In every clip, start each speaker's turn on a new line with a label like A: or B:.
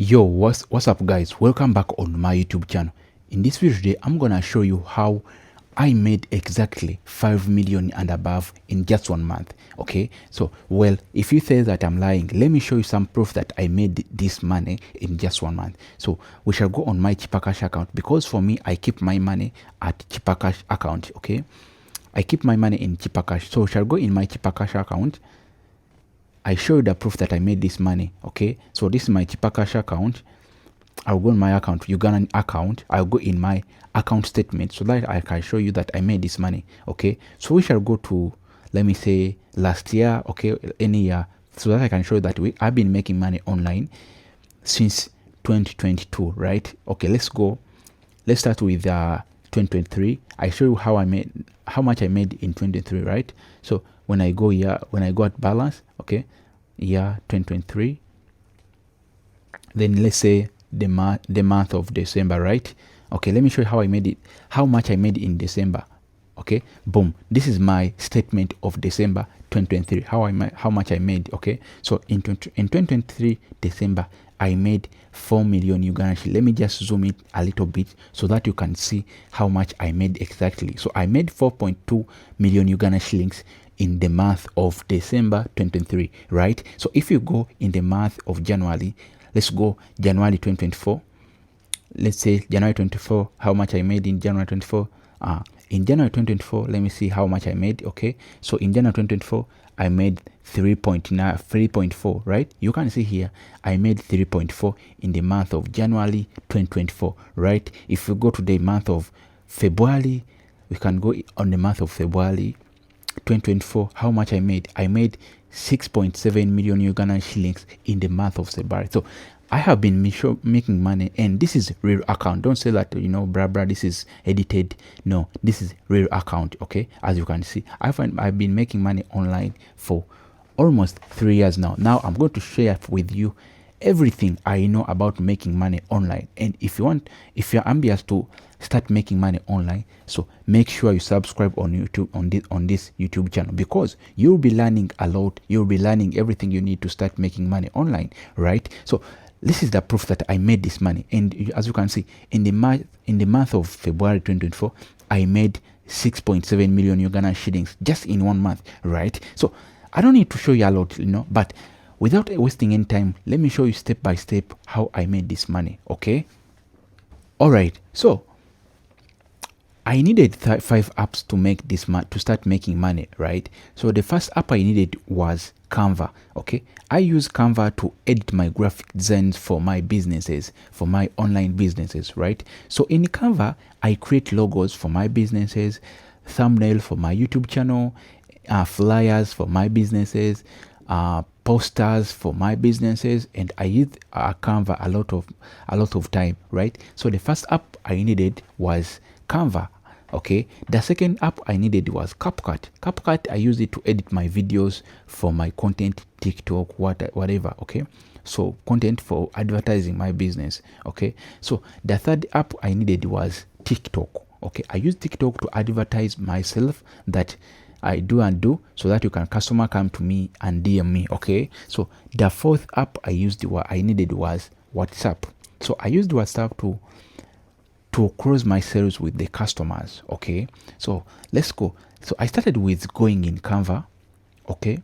A: Yo, what's up guys, welcome back on my YouTube channel. In this video today I'm gonna show you how I made exactly 5 million and above in just 1 month. Okay, so well, if you say that I'm lying, let me show you some proof that I made this money in just 1 month. So we shall go on my Cheaper Cash account, because for me I keep my money at Cheaper Cash account. Okay, I keep my money in Cheaper Cash, so we shall go in my Cheaper Cash account. I show you the proof that I made this money. Okay, so this is my Cheaper Cash account. I'll go in my account, Ugandan account. I'll go in my account statement so that I can show you that I made this money. Okay, so we shall go to, let me say, last year, okay, any year, so that I can show you that I've been making money online since 2022, right? Okay, let's go. Let's start with 2023. I show you how much I made in 2023, right? So when I go here, when I go at balance, okay, year 2023, then let's say the month of December, right? Okay, let me show you how I made it, how much I made in December. Okay, boom, this is my statement of December 2023, how much I made. Okay, so in 2023 December I made 4 million Ugandan shillings. Let me just zoom it a little bit so that you can see how much I made exactly. So I made 4.2 million Ugandan shillings in the month of December 2023, right? So if you go in the month of January, let's go January 2024. Let's say January 24, how much I made in January 24. In January 2024, let me see how much I made. Okay, so in January 2024 I made 3.4, right? You can see here I made 3.4 in the month of January 2024, right? If we go to the month of February, we can go on the month of February 2024, how much I made 6.7 million Ugandan shillings in the month of February. So I have been making money, and this is real account. Don't say that, you know, brah, this is edited. No, this is real account. Okay, as you can see, I've been making money online for almost 3 years now. Now I'm going to share with you everything I know about making money online. And if you're ambitious to start making money online, so make sure you subscribe on YouTube, on this YouTube channel, because you'll be learning a lot. You'll be learning everything you need to start making money online, right? So this is the proof that I made this money. And as you can see, in the month of February 2024 I made 6.7 million Ugandan shillings just in 1 month, right? So I don't need to show you a lot, you know, but without wasting any time, let me show you step by step how I made this money. Okay, all right, so I needed 5 apps to make this to start making money, right? So the first app I needed was Canva. Okay, I use Canva to edit my graphic designs for my businesses, for my online businesses, right? So in Canva I create logos for my businesses, thumbnail for my YouTube channel, flyers for my businesses, posters for my businesses, and I use Canva a lot of time, right? So the first app I needed was Canva. Okay, the second app I needed was CapCut. CapCut, I use it to edit my videos for my content, TikTok, whatever. Okay, so content for advertising my business. Okay, so the third app I needed was TikTok. Okay, I use TikTok to advertise myself, that I do so that customer come to me and DM me. Okay, so the fourth app I needed was WhatsApp. So I used WhatsApp to close my sales with the customers. Okay, so let's go. So I started with going in Canva, okay,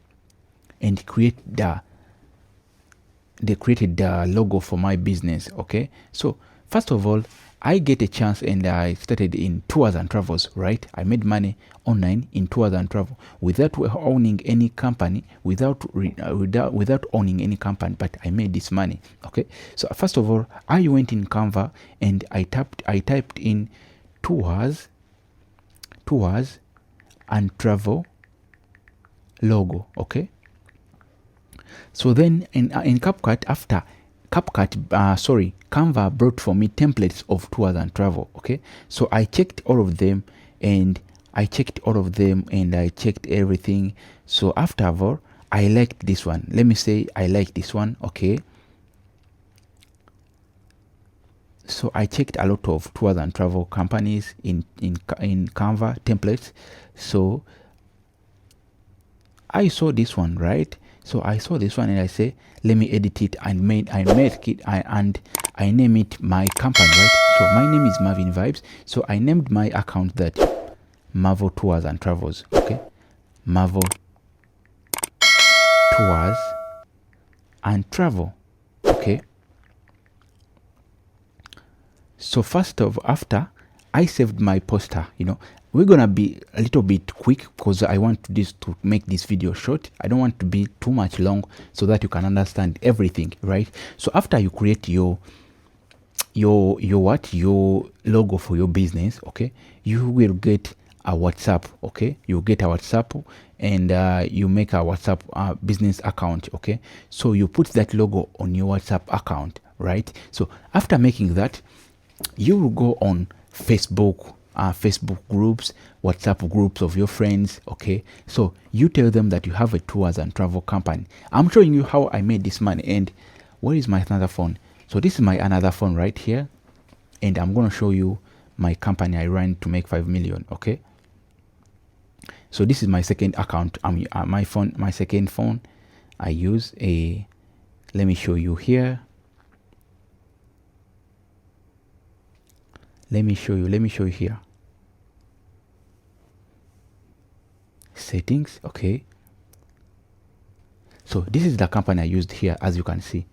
A: and created the logo for my business. Okay, so first of all, I get a chance and I started in tours and travels, right? I made money online in tours and travel without owning any company, without owning any company, but I made this money. Okay, so first of all, I went in Canva and I typed in tours and travel logo. Okay, so then in CapCut, after Canva brought for me templates of tours and travel. Okay, so I checked all of them and I checked everything. So after all, I liked this one. Let me say I like this one. Okay, so I checked a lot of tours and travel companies in Canva templates. So I saw this one, right? So I saw this one and I say, let me edit it and I name it my company, right? So my name is Marvin Vibes. So I named my account that Marvel Tours and Travels. Okay, Marvel Tours and Travel. Okay. So after I saved my poster, we're gonna be a little bit quick because I want to make this video short. I don't want to be too much long so that you can understand everything, right? So after you create your logo for your business, okay, you will get a WhatsApp, okay, you get a WhatsApp and you make a WhatsApp business account, okay. So you put that logo on your WhatsApp account, right? So after making that, you will go on Facebook groups, WhatsApp groups of your friends, okay. So you tell them that you have a tours and travel company. I'm showing you how I made this money. And where is my another phone? So this is my another phone right here, and I'm going to show you my company I ran to make 5 million, okay. So this is my second account. My second phone I use. Let me show you here. Let me show you here. Settings, okay. So this is the company I used here, as you can see.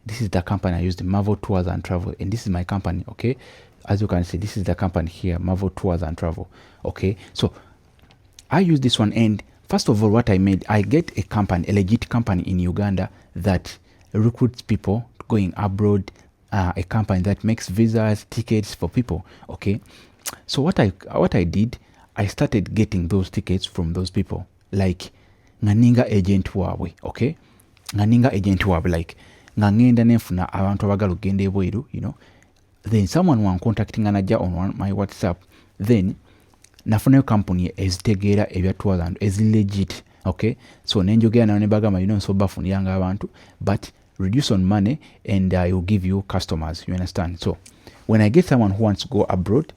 A: This is the company I used, Marvel Tours and Travel, and this is my company, okay. As you can see, this is the company here, Marvel Tours and Travel, okay. So I use this one, and first of all, what I made, I get a legit company in Uganda that recruits people going abroad, a company that makes visas, tickets for people, okay. So what I did, I started getting those tickets from those people, like nganinga agent wawe, okay. Nganinga agent wawe, like ngangenda nefuna abantu abagala okugenda ebweru, then someone wan contacting anaja on my WhatsApp, then nafunayo company ezitegeera ebya tours and is legit, okay. So nenjogera nayo nebagamba so bafuniranga abantu, but reduce on money and I will give you customers, you understand. So when I get someone who wants to go abroad,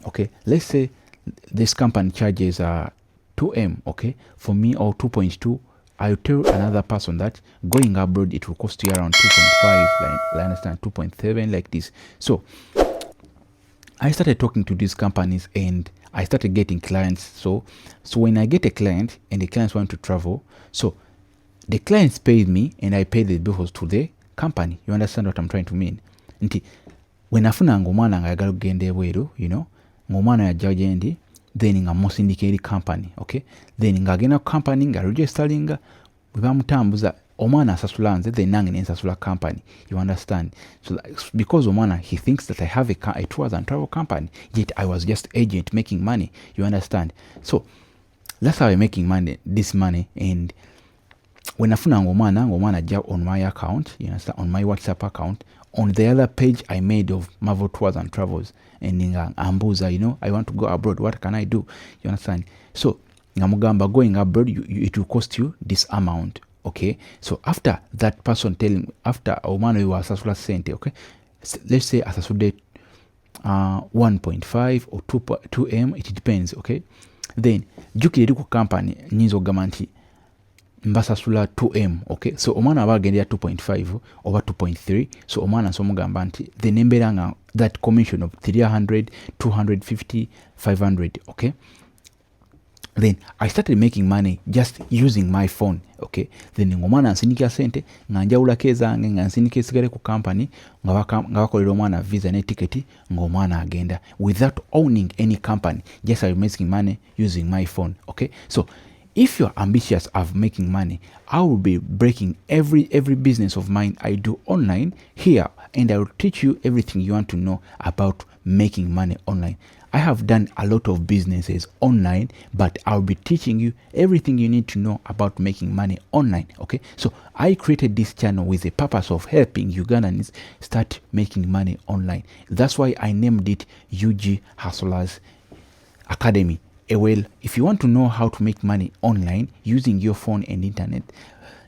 A: okay, let's say this company charges 2M, okay, for me, or 2.2, I'll tell another person that going abroad it will cost you around 2.5, like I understand 2.7, like this. So I started talking to these companies and I started getting clients. So when I get a client and the clients want to travel, so the clients paid me and I paid the bills to the company. You understand what I'm trying to mean? Nti when afuna ngomwana ngayagala kugenda ebweru, ngomwana yajja gyendi, then nga musindikate company, okay. Then ngagenda ku company nga registeringa, bwe bamutambuza omwana asasula nze, then nange nensasula company. You understand? So because omwana, he thinks that I have a tours and travel company, yet I was just agent making money. You understand? So that's how I'm making this money. And when afuna ngomwana ja on my account, you understand, on my WhatsApp account, on the other page I made of Marvel Tours and Travels, and ambuza, I want to go abroad, what can I do? You understand? So ngamugamba, going abroad, it will cost you this amount, okay. So after that person telling, after omwana you asasula sente, okay, let's say asasude 1.5 or 2M, it depends, okay. Then jukiri ku company nyinzo gamanti mbasasula 2M, okay. So omwana abagendera 2.5 over 2.3, so omwana nsomugamba nti the nemberanga that commission of 300, 250, 500, okay. Then I started making money just using my phone, okay. Then omwana nsindikira sente nganjawula kezange nga nsindika esigale ku company nga bakolera omwana visa ne ticket ng'omwana agenda without owning any company. Just I'm making money using my phone, okay. So if you're ambitious of making money, I will be breaking every business of mine I do online here, and I will teach you everything you want to know about making money online. I have done a lot of businesses online, but I'll be teaching you everything you need to know about making money online, okay? So I created this channel with the purpose of helping Ugandans start making money online. That's why I named it UG Hustlers Academy. Well, if you want to know how to make money online using your phone and internet,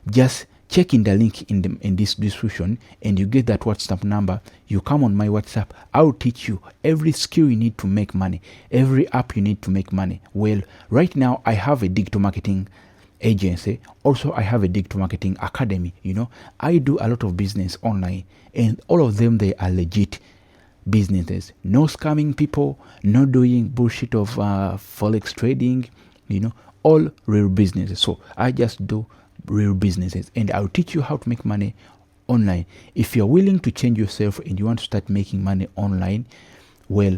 A: just check in the link in this description and you get that WhatsApp number. You come on my WhatsApp. I'll teach you every skill you need to make money, every app you need to make money. Well, right now I have a digital marketing agency. Also, I have a digital marketing academy. I do a lot of business online, and all of them, they are legit businesses. No scamming people, no doing bullshit of forex trading, all real businesses. So I just do real businesses, and I'll teach you how to make money online. If you're willing to change yourself and you want to start making money online, well,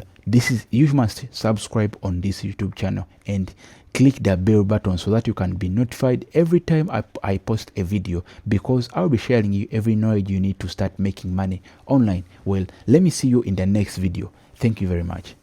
A: you must subscribe on this YouTube channel and click the bell button so that you can be notified every time I post a video, because I'll be sharing you every knowledge you need to start making money online. Well, let me see you in the next video. Thank you very much.